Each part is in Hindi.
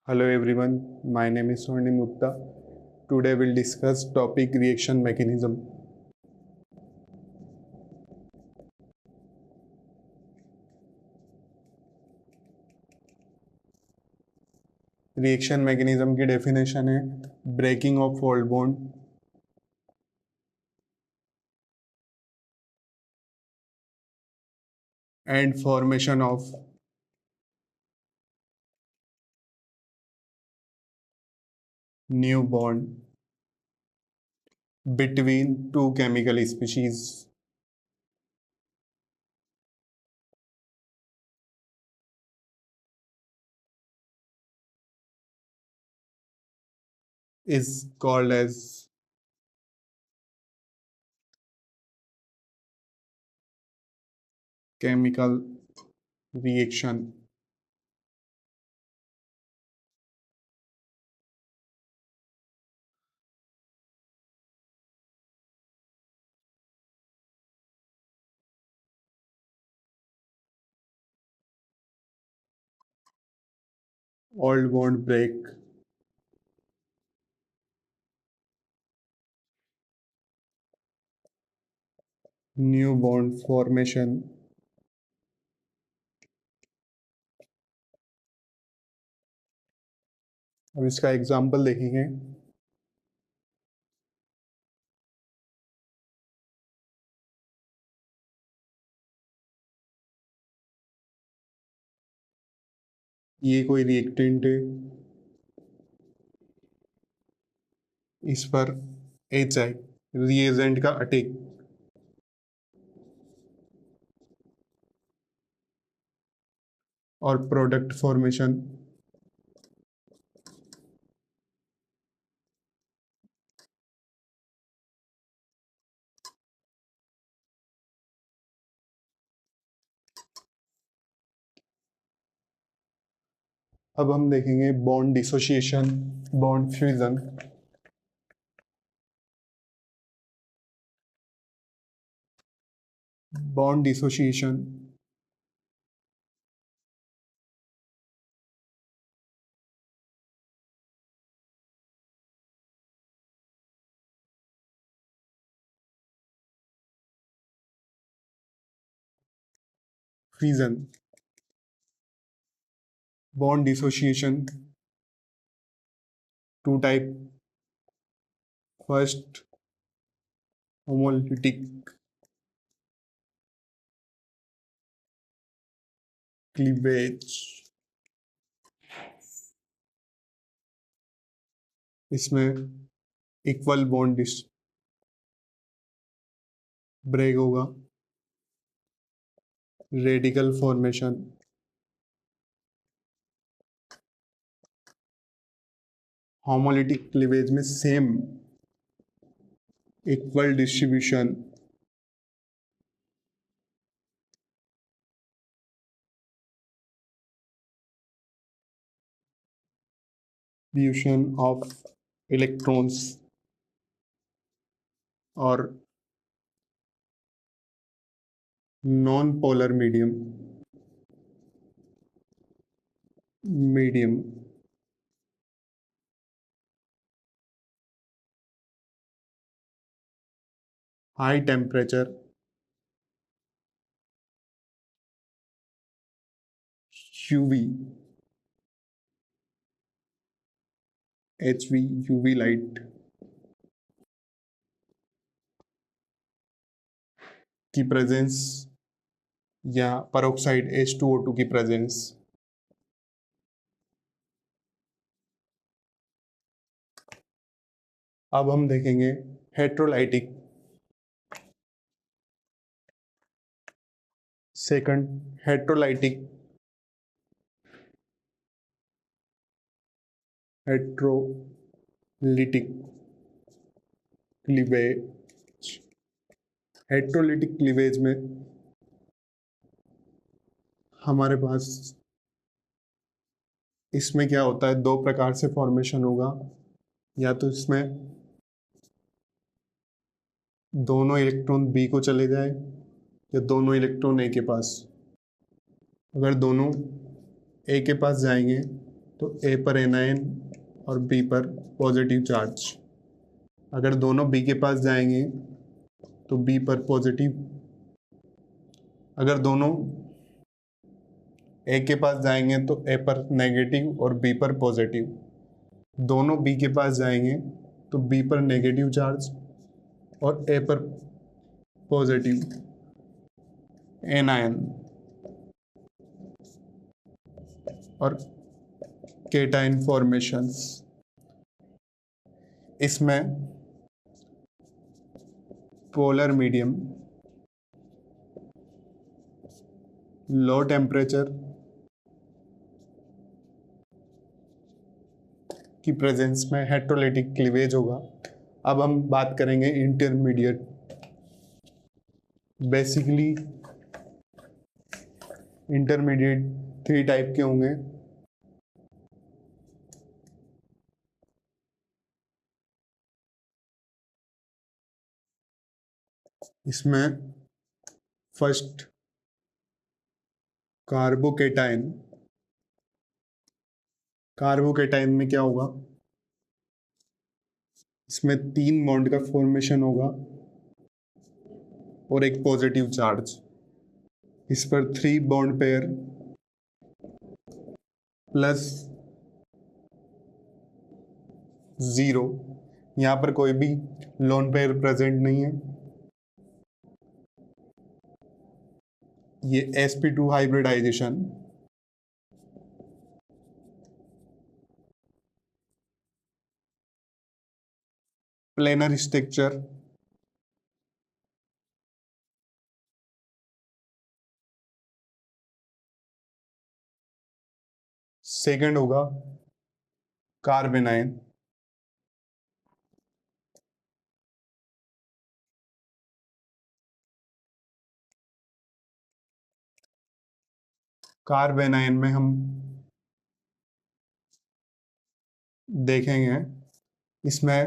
Hello everyone, my name is Swarnim Gupta. Today we'll discuss topic reaction mechanism. Reaction mechanism की डेफिनेशन है breaking of old bond, and formation of new bond between two chemical species. is called as chemical reaction. Old bond break, new bond formation, अब इसका एग्जाम्पल देखेंगे. ये कोई रिएक्टेंट है, इस पर HI रिएजेंट का अटैक, और प्रोडक्ट फॉर्मेशन. अब हम देखेंगे bond dissociation, bond fusion. Bond dissociation fusion. Bond dissociation two type. First homolytic cleavage, इसमें इक्वल बॉन्ड ब्रेक होगा. रेडिकल फॉर्मेशन, होमोलिटिक क्लीवेज में same equal distribution, fission of electrons और non polar medium high temperature UV HV UV light की प्रेजेंस या पेरोक्साइड H2O2 की प्रेजेंस. अब हम देखेंगे heterolytic. Second heterolytic cleavage. Heterolytic cleavage में हमारे पास इसमें क्या होता है, दो प्रकार से फॉर्मेशन होगा. या तो इसमें दोनों इलेक्ट्रॉन B को चले जाए या दोनों इलेक्ट्रॉन A के पास. अगर दोनों A के पास जाएंगे तो ए पर एनायन और बी पर पॉजिटिव चार्ज। अगर दोनों बी के पास जाएंगे तो बी पर पॉजिटिव, अगर दोनों ए के पास जाएंगे तो ए पर नेगेटिव और बी पर पॉजिटिव। दोनों बी के पास जाएंगे तो बी पर नेगेटिव चार्ज और ए पर पॉजिटिव एनायन और केटाइन फॉर्मेशंस। इसमें पोलर मीडियम, लो टेम्परेचर की प्रेजेंस में हेटेरोलिटिक क्लीवेज होगा। अब हम बात करेंगे इंटरमीडिएट। बेसिकली इंटरमीडिएट 3 टाइप के होंगे। इसमें फर्स्ट कार्बोकेटाइन। कार्बोकेटाइन में क्या होगा, इसमें 3 बॉन्ड का फॉर्मेशन होगा और एक पॉजिटिव चार्ज। इस पर 3 बॉन्ड पेयर प्लस 0, यहां पर कोई भी लोन पेयर प्रेजेंट नहीं है। ये sp2 hybridisation planar structure second होगा कार्बेनाइन। कार्बेनाइन में हम देखेंगे इसमें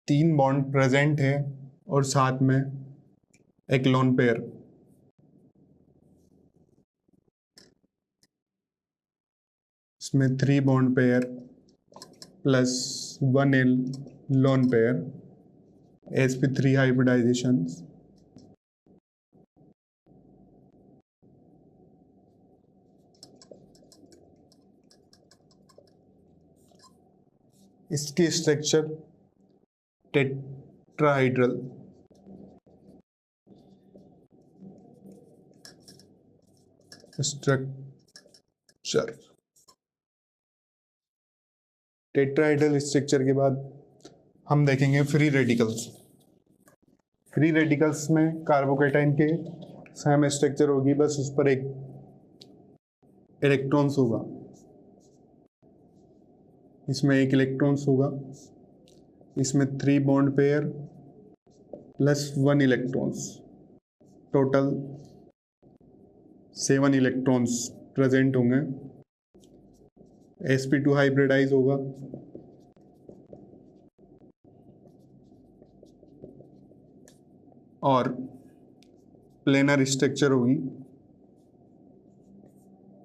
3 बॉन्ड प्रेजेंट है और साथ में एक लोन पेयर। इसमें 3 bond pair plus 1 lone pair, sp3 hybridisation. इसकी structure tetrahedral structure. Tetrahedral structure के बाद हम देखेंगे फ्री रेडिकल्स। फ्री रेडिकल्स में कार्बोकेटाइन के सेम स्ट्रक्चर होगी, बस उस पर एक इलेक्ट्रॉन्स होगा। इसमें एक इलेक्ट्रॉन्स होगा। इसमें 3 bond pair plus 1 electrons, total 7 electrons present होंगे। sp2 हाइब्रिडाइज होगा और प्लेनर स्ट्रक्चर होगी।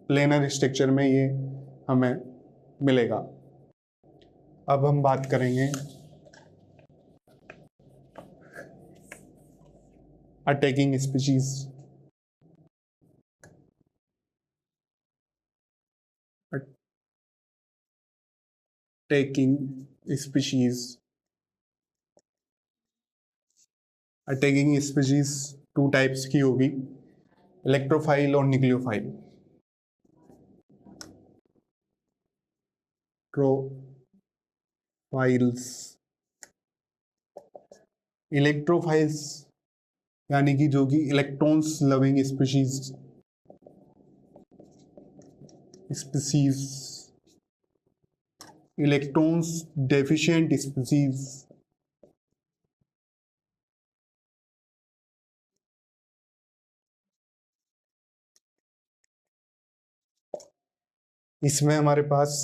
प्लेनर स्ट्रक्चर में ये हमें मिलेगा। अब हम बात करेंगे attacking species. Attacking species, attacking species 2 types की होगी, इलेक्ट्रोफाइल और न्यूक्लियोफाइल। इलेक्ट्रोफाइल्स, इलेक्ट्रोफाइल्स यानी कि जो कि electrons loving species electrons deficient species. इसमें हमारे पास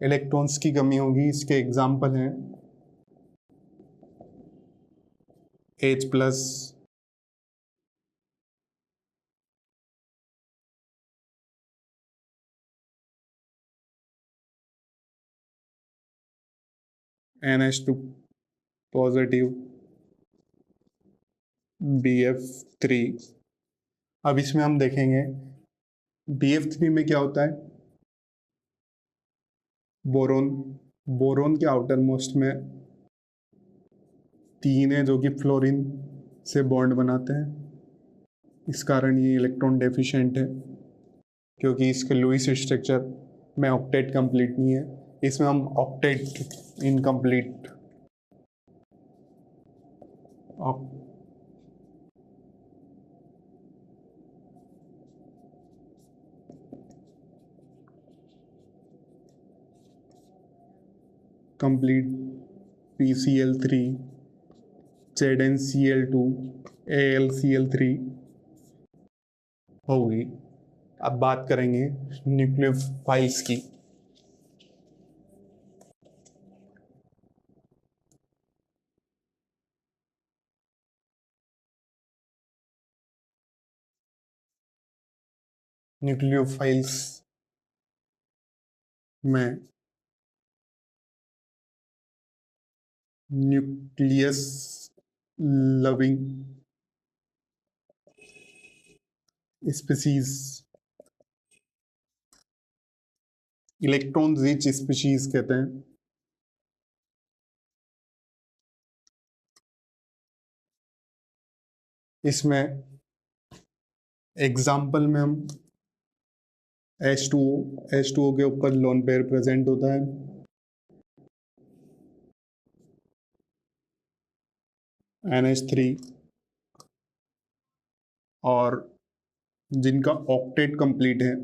इलेक्ट्रॉन्स की कमी होगी। इसके एग्जाम्पल हैं H+, NH2 पॉजिटिव BF3। अब इसमें हम देखेंगे BF3 में क्या होता है। बोरोन, बोरोन के आउटर मोस्ट में 3 है जो कि फ्लोरीन से बॉन्ड बनाते हैं। इस कारण ये इलेक्ट्रॉन डेफिशिएंट है, क्योंकि इसके लुईस स्ट्रक्चर में ऑक्टेट कंप्लीट नहीं है। इसमें हम octet incomplete complete PCl3 ZnCl2 AlCl3 होगी। अब बात करेंगे न्यूक्लियोफाइल्स की। न्यूक्लियोफाइल्स में nucleus loving species, electron rich species कहते हैं। इसमें एग्जाम्पल में हम H2O के ऊपर लोन पेयर प्रेजेंट होता है। NH3 और जिनका ऑक्टेट कंप्लीट है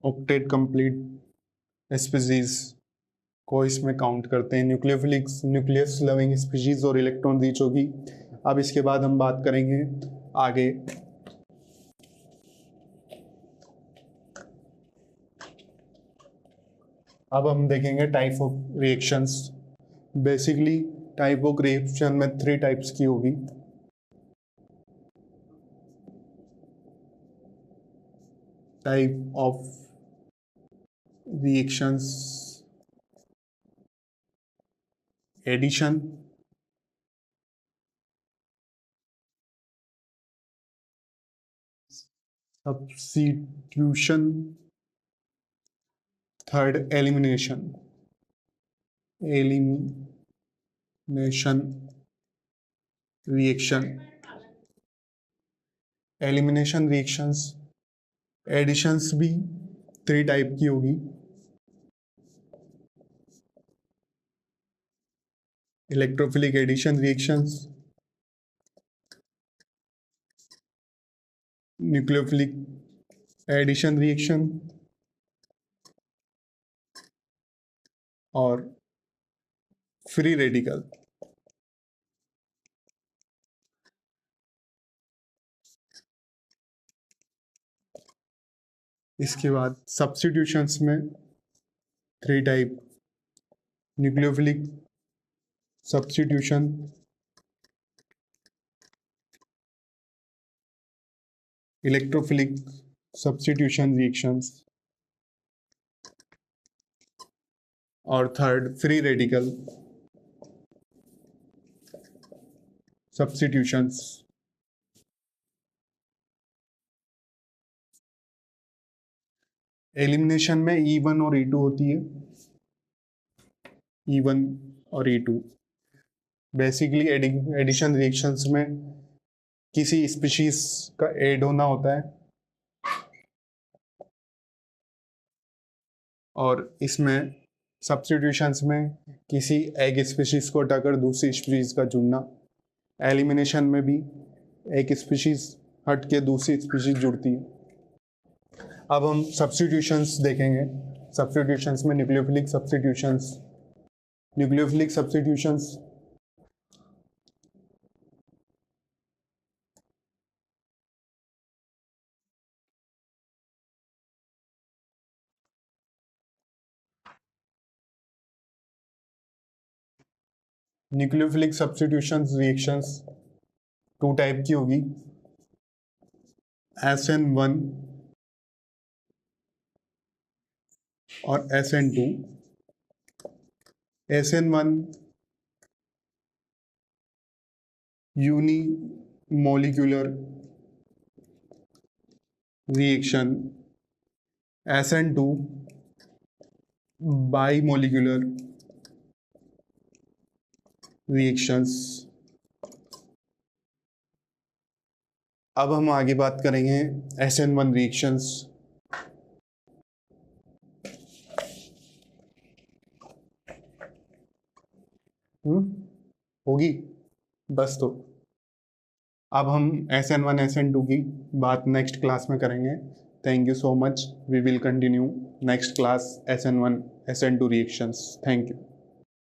ऑक्टेट कंप्लीट स्पीसीज को इसमें काउंट करते हैं। न्यूक्लियस लविंग स्पीशीज और इलेक्ट्रॉन रिच होगी। अब इसके बाद हम बात करेंगे आगे अब हम देखेंगे type of reactions. Basically type of reaction में 3 टाइप्स की होगी। Type of reactions: addition, substitution, third elimination. Elimination reaction, elimination reactions, additions भी 3 टाइप की होगी। Electrophilic addition reactions, nucleophilic addition reaction और फ्री रेडिकल। इसके बाद सब्स्टिट्यूशंस में 3 type: nucleophilic substitution, electrophilic substitution reactions और third free radical substitutions. Elimination में E1 और E2 होती है। E1 और E2 बेसिकली एडिशन रिएक्शंस में किसी स्पीशीज का ऐड होना होता है और इसमें सब्स्टिट्यूशंस में किसी एग स्पीशीज को हटाकर दूसरी स्पीशीज का चुनना। एलिमिनेशन में भी एक स्पीशीज हट के दूसरी स्पीशीज जुड़ती है। अब हम सब्स्टिट्यूशंस देखेंगे। सब्स्टिट्यूशंस में nucleophilic substitutions, nucleophilic substitutions nucleophilic substitutions reactions two type की होगी, SN1 और SN2। SN1 unimolecular reaction, SN2 bimolecular reactions. अब हम आगे बात करेंगे SN1 रिएक्शंस। होगी बस। तो अब हम SN1 SN2 की बात नेक्स्ट क्लास में करेंगे। Thank you so much. We will continue next class SN1 SN2 reactions. Thank you.